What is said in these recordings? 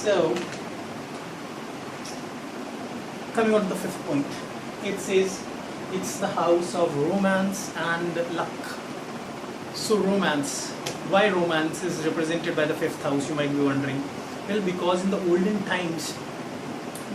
So, coming on to the fifth point, it says it's the house of romance and luck. So romance, why romance is represented by the fifth house, you might be wondering. Well, because in the olden times,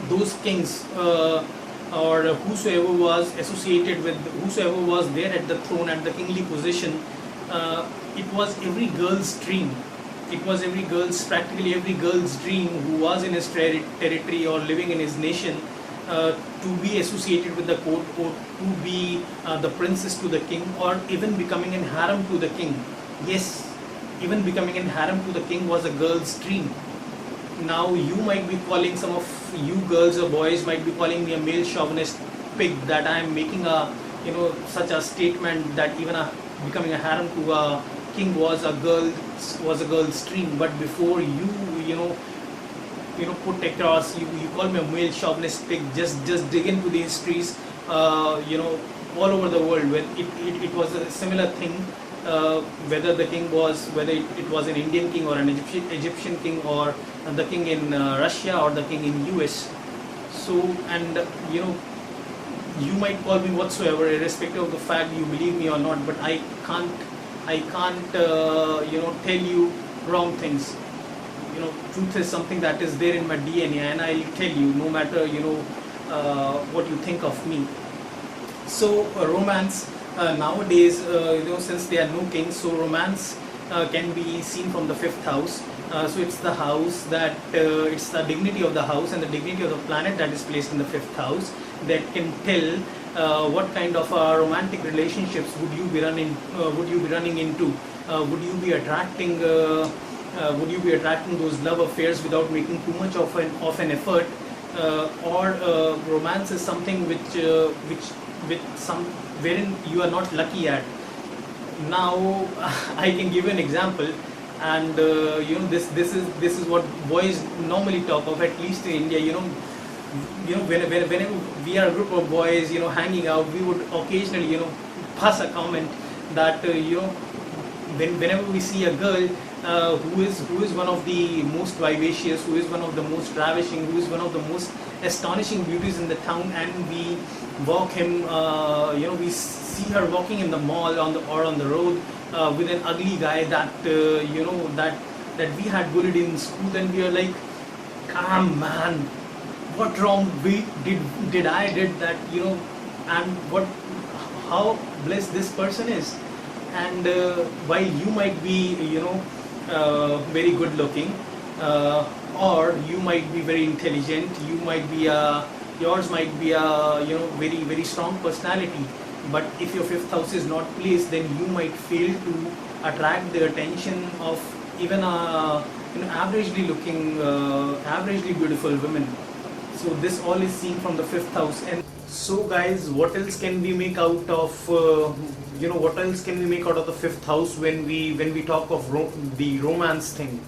those kings or whosoever was associated with, whosoever was there at the throne, at the kingly position, it was every girl's dream. It was every girl's, practically every girl's dream who was in his territory or living in his nation, to be associated with the court, or to be the princess to the king, or even becoming an harem to the king. Yes, even becoming an harem to the king was a girl's dream. Now you might be calling, some of you girls or boys might be calling me a male chauvinist pig, that I am making a, such a statement that even becoming a harem to a king was a girl's dream. But before you put across, you call me a male chauvinist pig, just dig into the histories, all over the world, where it was a similar thing, whether the king was, whether it was an Indian king or an Egyptian king, or the king in Russia or the king in US. So, and you might call me whatsoever, irrespective of the fact you believe me or not, but I can't tell you wrong things. Truth is something that is there in my DNA, and I'll tell you, no matter what you think of me. So romance, nowadays, since there are no kings, so romance can be seen from the fifth house. So it's the house that it's the dignity of the house and the dignity of the planet that is placed in the fifth house, that can tell what kind of romantic relationships would you be running into. Would you be attracting those love affairs without making too much of an effort, or romance is something wherein you are not lucky at. Now I can give you an example, and this is what boys normally talk of, at least in India. Whenever we are a group of boys, hanging out, we would occasionally pass a comment that whenever we see a girl who is one of the most vivacious, who is one of the most ravishing, who is one of the most astonishing beauties in the town, and we walk him, we see her walking in the mall or on the road with an ugly guy that that we had bullied in school, then we are like, come man, what wrong did I did that, and how blessed this person is. And while you might be very good looking, or you might be very intelligent, yours might be a very, very strong personality, but if your fifth house is not placed, then you might fail to attract the attention of even averagely looking, averagely beautiful women. So this all is seen from the fifth house. And so guys, what else can we make out of what else can we make out of the fifth house when we talk of the romance thing?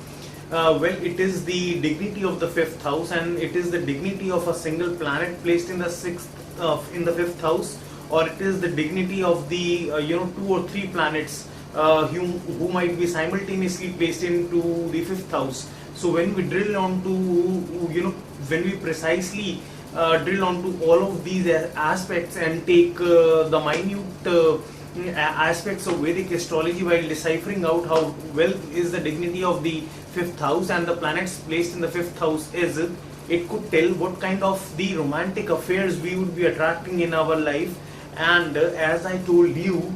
Well, it is the dignity of the fifth house, and it is the dignity of a single planet placed in the fifth house, or it is the dignity of the 2 or 3 planets who might be simultaneously placed into the fifth house. So when we drill on to when we precisely drill onto all of these aspects and take the minute aspects of Vedic astrology while deciphering out how well is the dignity of the fifth house and the planets placed in the fifth house is, it could tell what kind of the romantic affairs we would be attracting in our life. And as I told you,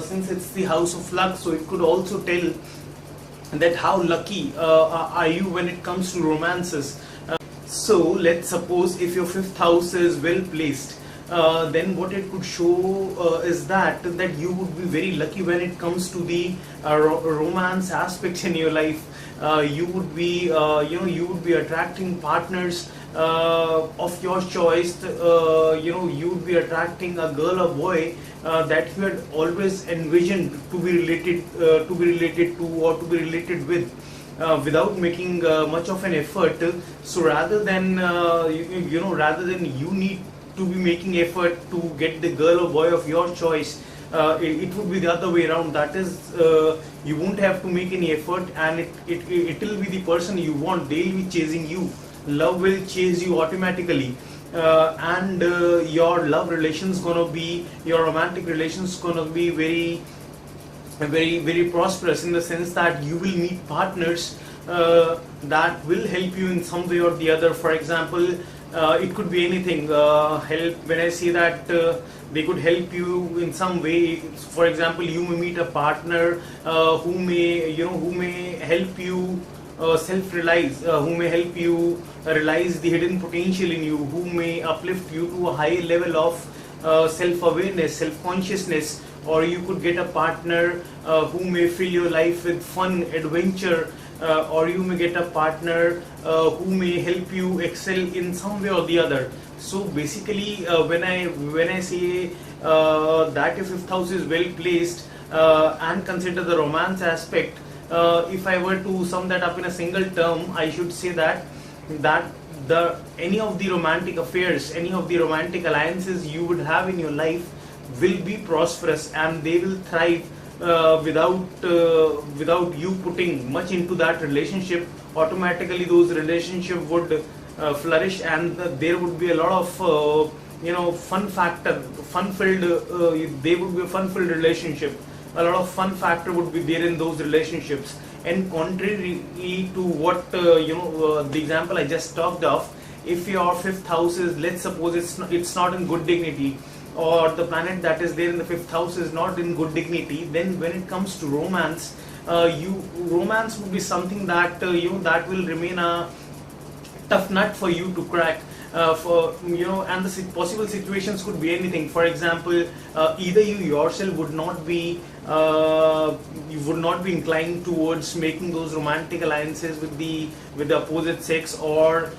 since it's the house of luck, so it could also tell that how lucky are you when it comes to romances. So let's suppose if your fifth house is well placed, then what it could show is that you would be very lucky when it comes to the romance aspect in your life. You would be attracting partners of your choice. You would be attracting a girl or boy that you had always envisioned to be related to or to be related with, without making much of an effort. So rather than you need to be making effort to get the girl or boy of your choice, it would be the other way around. That is, You won't have to make any effort, and it will be the person you want. They'll be chasing you. Love will chase you automatically. And your love relations gonna be, your romantic relations gonna be very prosperous, in the sense that you will meet partners that will help you in some way or the other. For example, it could be anything. Help, when I say that, they could help you in some way. For example, you may meet a partner who may help you self-realize, who may help you realize the hidden potential in you, who may uplift you to a higher level of self-awareness, self-consciousness. Or you could get a partner who may fill your life with fun, adventure, or you may get a partner who may help you excel in some way or the other. So basically, when I say that your fifth house is well placed, and consider the romance aspect, if I were to sum that up in a single term, I should say that any of the romantic affairs, any of the romantic alliances you would have in your life will be prosperous, and they will thrive without you putting much into that relationship. Automatically those relationships would flourish, and there would be a lot of they would be a fun filled relationship. A lot of fun factor would be there in those relationships. And contrary to what the example I just talked of, if your fifth house is, let's suppose it's not in good dignity, or the planet that is there in the fifth house is not in good dignity, then when it comes to romance, romance would be something that that will remain a tough nut for you to crack. And the possible situations could be anything. For example, either you yourself would not be inclined towards making those romantic alliances with the opposite sex, or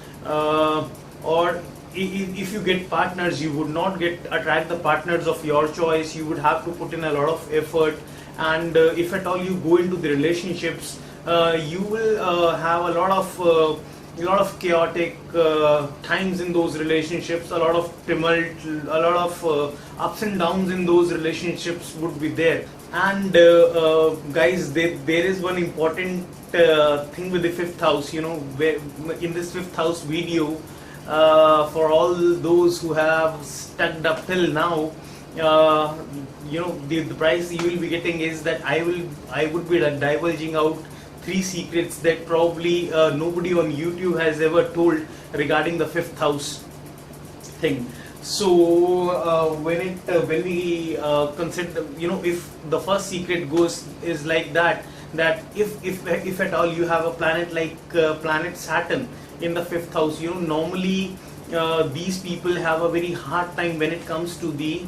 if you get partners, you would not attract the partners of your choice. You would have to put in a lot of effort, and if at all you go into the relationships, you will have a lot of chaotic times in those relationships. A lot of tumult, a lot of ups and downs in those relationships would be there. And guys, there is one important thing with the fifth house. Where in this fifth house video, for all those who have stuck up till now, the prize you will be getting is that I would be divulging out 3 secrets that probably nobody on YouTube has ever told regarding the fifth house thing. So when we consider, if the first secret is like that if at all you have a planet like planet Saturn in the fifth house, normally these people have a very hard time when it comes to the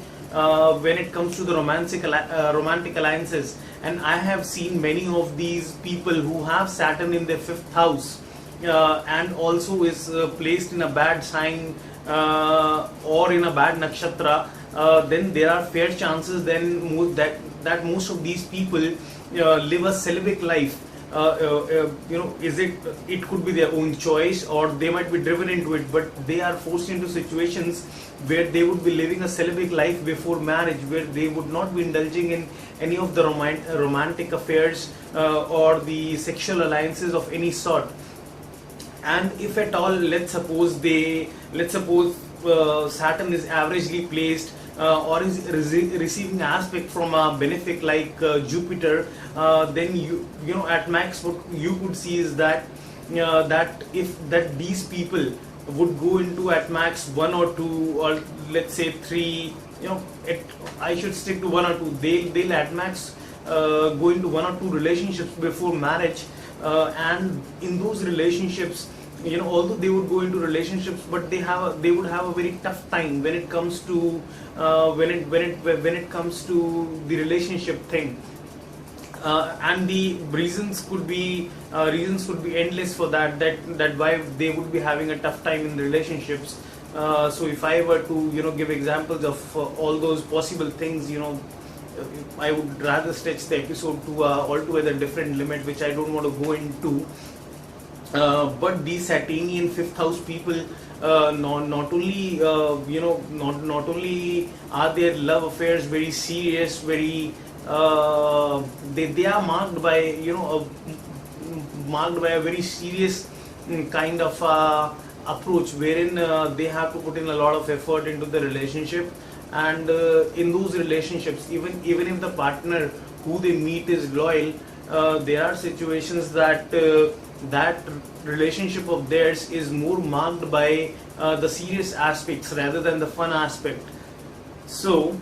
romantic alliances. And I have seen many of these people who have Saturn in their fifth house, and also is placed in a bad sign or in a bad nakshatra. Then there are fair chances that most of these people live a celibate life. It could be their own choice, or they might be driven into it, but they are forced into situations where they would be living a celibate life before marriage, where they would not be indulging in any of the romantic affairs or the sexual alliances of any sort. And if at all, let's suppose Saturn is averagely placed, or is receiving aspect from a benefic like Jupiter, then at max what you could see is that these people would go into at max 1 or 2, or let's say 3. I should stick to 1 or 2. They'll at max go into 1 or 2 relationships before marriage, and in those relationships, although they would go into relationships, but they would have a very tough time when it comes to when it comes to the relationship thing. And the reasons could be endless for that why they would be having a tough time in relationships. So if I were to give examples of all those possible things, I would rather stretch the episode to altogether different limit, which I don't want to go into. But these Saturnian fifth house people, not only are their love affairs very serious, very they are marked by, marked by a very serious kind of approach, wherein they have to put in a lot of effort into the relationship. And in those relationships, even if the partner who they meet is loyal, there are situations that that relationship of theirs is more marked by the serious aspects rather than the fun aspect. So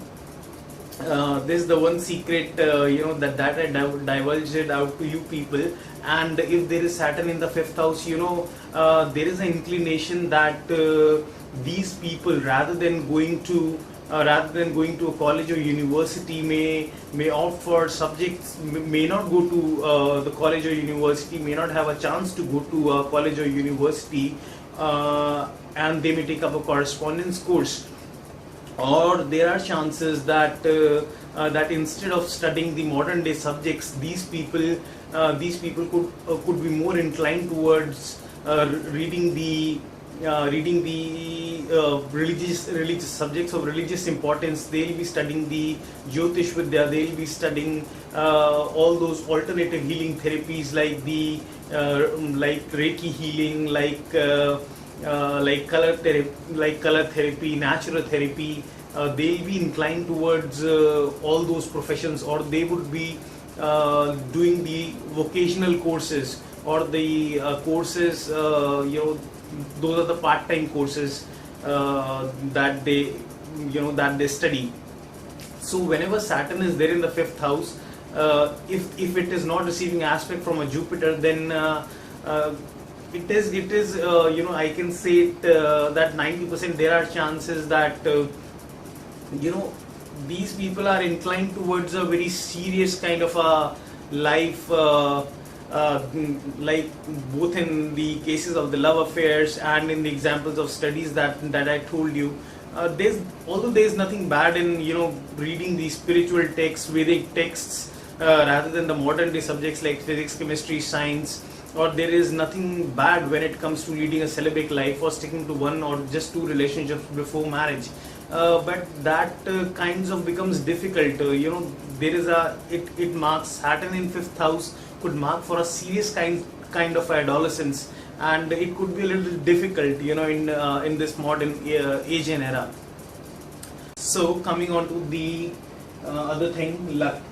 this is the one secret, that I divulged it out to you people. And if there is Saturn in the fifth house, there is an inclination that these people, rather than going to a college or university, may opt for subjects, may not go to the college or university, may not have a chance to go to a college or university, and they may take up a correspondence course. Or there are chances that that instead of studying the modern day subjects, these people could be more inclined towards reading the religious subjects of religious importance. They'll be studying the Jyotish Vidya, they'll be studying all those alternative healing therapies like the like Reiki healing, like color therapy, natural therapy. They'll be inclined towards all those professions, or they would be doing the vocational courses, or the courses, those are the part-time courses that they study. So whenever Saturn is there in the fifth house, if it is not receiving aspect from a Jupiter, then it is I can say it, that 90% there are chances that these people are inclined towards a very serious kind of a life, like both in the cases of the love affairs and in the examples of studies that I told you. Although there's nothing bad in reading the spiritual texts, Vedic texts, rather than the modern day subjects like physics, chemistry, science, or there is nothing bad when it comes to leading a celibate life or sticking to one or just two relationships before marriage. But that kinds of becomes difficult. There is it marks Saturn in fifth house could mark for a serious kind of adolescence, and it could be a little difficult, in this modern age and era. So coming on to the other thing, luck.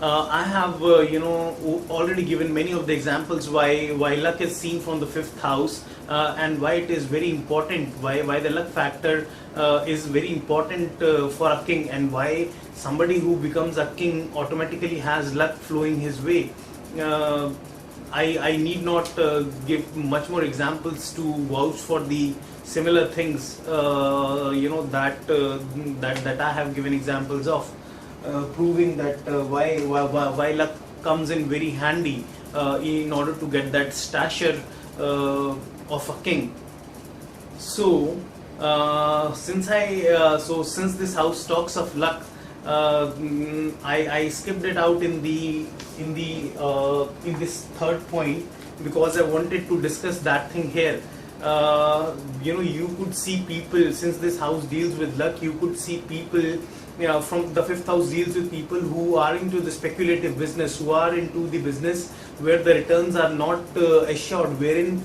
I have already given many of the examples why luck is seen from the fifth house, and why it is very important, why the luck factor is very important for a king, and why somebody who becomes a king automatically has luck flowing his way. I need not give much more examples to vouch for the similar things that I have given examples of, proving that why luck comes in very handy in order to get that stature of a king. So since this house talks of luck, I skipped it out in this third point, because I wanted to discuss that thing here. You could see people, since this house deals with luck, you could see people, from the fifth house deals with people who are into the speculative business, who are into the business where the returns are not assured, wherein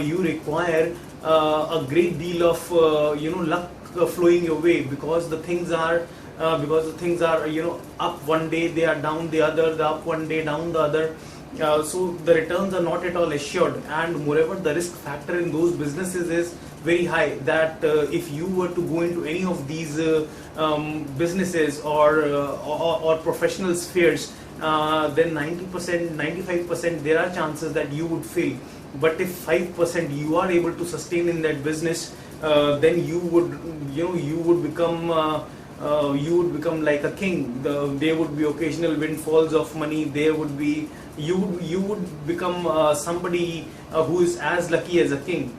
you require a great deal of luck flowing your way, because the things are up one day, they are down the other, the up one day, down the other. So the returns are not at all assured, and moreover the risk factor in those businesses is very high, that if you were to go into any of these businesses or professional spheres, then 90%, 95% there are chances that you would fail. But if 5% you are able to sustain in that business, then you would become like a king. There would be occasional windfalls of money. There would be you would become somebody who is as lucky as a king.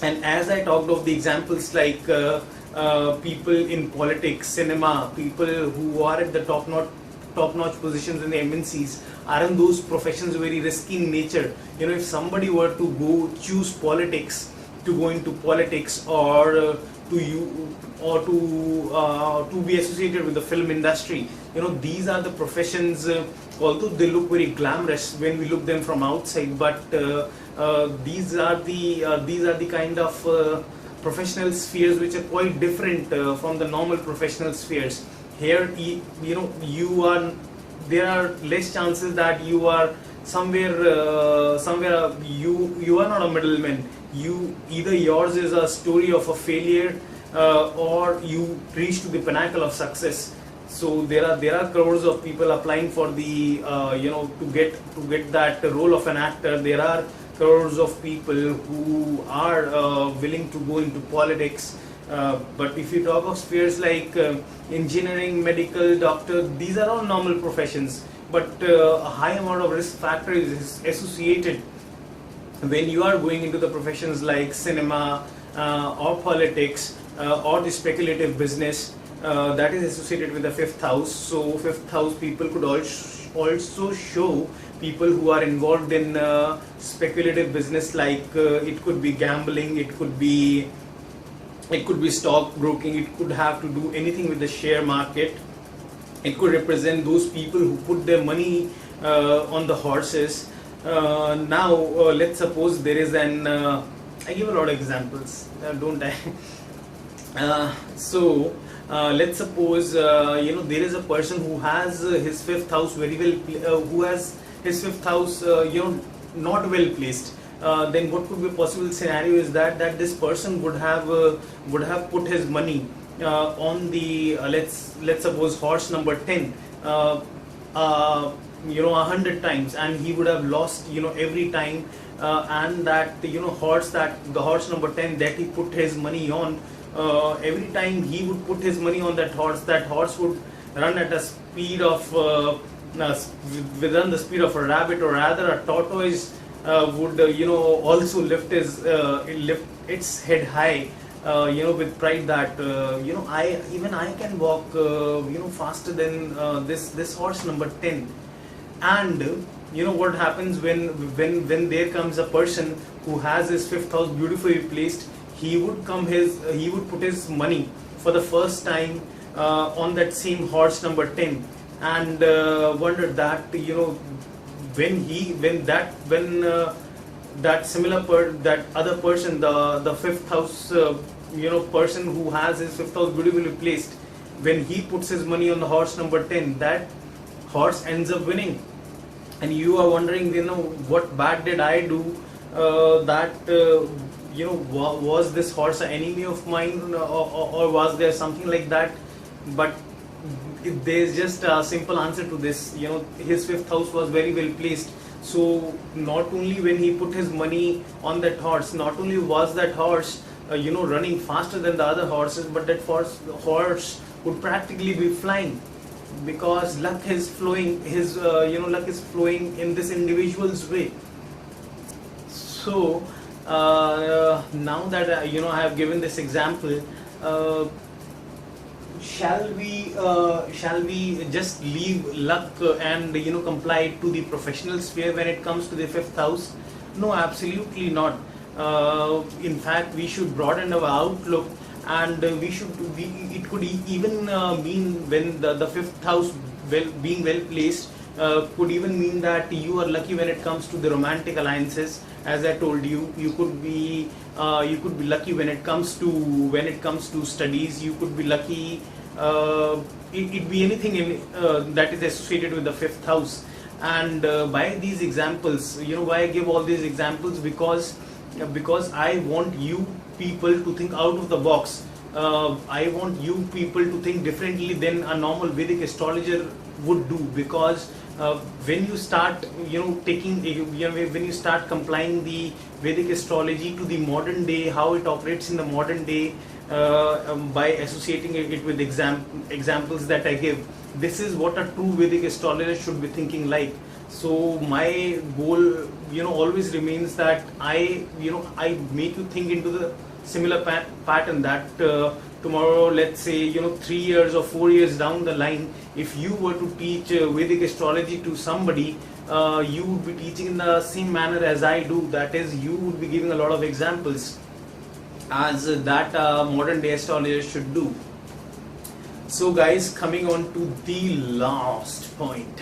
And as I talked of the examples like people in politics, cinema, people who are at the top-notch positions in the MNCs, aren't those professions very risky in nature? If somebody were to go choose politics, to go into politics, or to you, or to be associated with the film industry. These are the professions, although they look very glamorous when we look them from outside, but these are the kind of professional spheres which are quite different from the normal professional spheres. Here, there are less chances that you are somewhere you are not a middleman. Either yours is a story of a failure, or you reach to the pinnacle of success. So there are crores of people applying for the to get that role of an actor. There are crores of people who are willing to go into politics. But if you talk of spheres like engineering, medical, doctor, these are all normal professions. But a high amount of risk factor is associated when you are going into the professions like cinema, or politics, or the speculative business. That is associated with the fifth house. So fifth house people could also show people who are involved in speculative business, like it could be gambling, it could be stock broking, it could have to do anything with the share market. It could represent those people who put their money on the horses. Now let's suppose there is I give a lot of examples, don't I? Let's suppose there is a person who has his fifth house very well, who has his fifth house not well placed. Then what could be a possible scenario is that this person would have put his money on the let's suppose horse number 10 100 times, and he would have lost every time, and that the horse number 10 that he put his money on, every time he would put his money on that horse would run at a speed of within the speed of a rabbit, or rather a tortoise would also lift its head high, with pride that I can walk faster than this horse number 10. And what happens when there comes a person who has his fifth house beautifully placed. He would put his money for the first time on that same horse number 10, and wonder that that other person, the fifth house person who has his fifth house beautifully placed, when he puts his money on the horse number 10, that horse ends up winning. And you are wondering, what bad did I do was this horse an enemy of mine, or was there something like that? But there's just a simple answer to this. His fifth house was very well placed. So not only when he put his money on that horse, not only was that horse running faster than the other horses, but that horse would practically be flying, because luck is flowing. Luck is flowing in this individual's way. So now that I have given this example, shall we just leave luck and comply to the professional sphere when it comes to the fifth house? No, absolutely not. In fact, we should broaden our outlook, and it could even mean, when the fifth house being well placed, could even mean that you are lucky when it comes to the romantic alliances. As I told you, you could be lucky when it comes to studies. You could be lucky. It be anything that is associated with the fifth house. And by these examples, why I give all these examples? Because I want you people to think out of the box. I want you people to think differently than a normal Vedic astrologer would do, because when you start when you start complying the Vedic astrology to the modern day, how it operates in the modern day, by associating it with examples that I give, this is what a true Vedic astrologer should be thinking like. So my goal always remains that I make you think into the similar pattern, that tomorrow, let's say 3 years or 4 years down the line, if you were to teach Vedic astrology to somebody, you would be teaching in the same manner as I do. That is, you would be giving a lot of examples. as that modern day astrologers should do. So guys, coming on to the last point.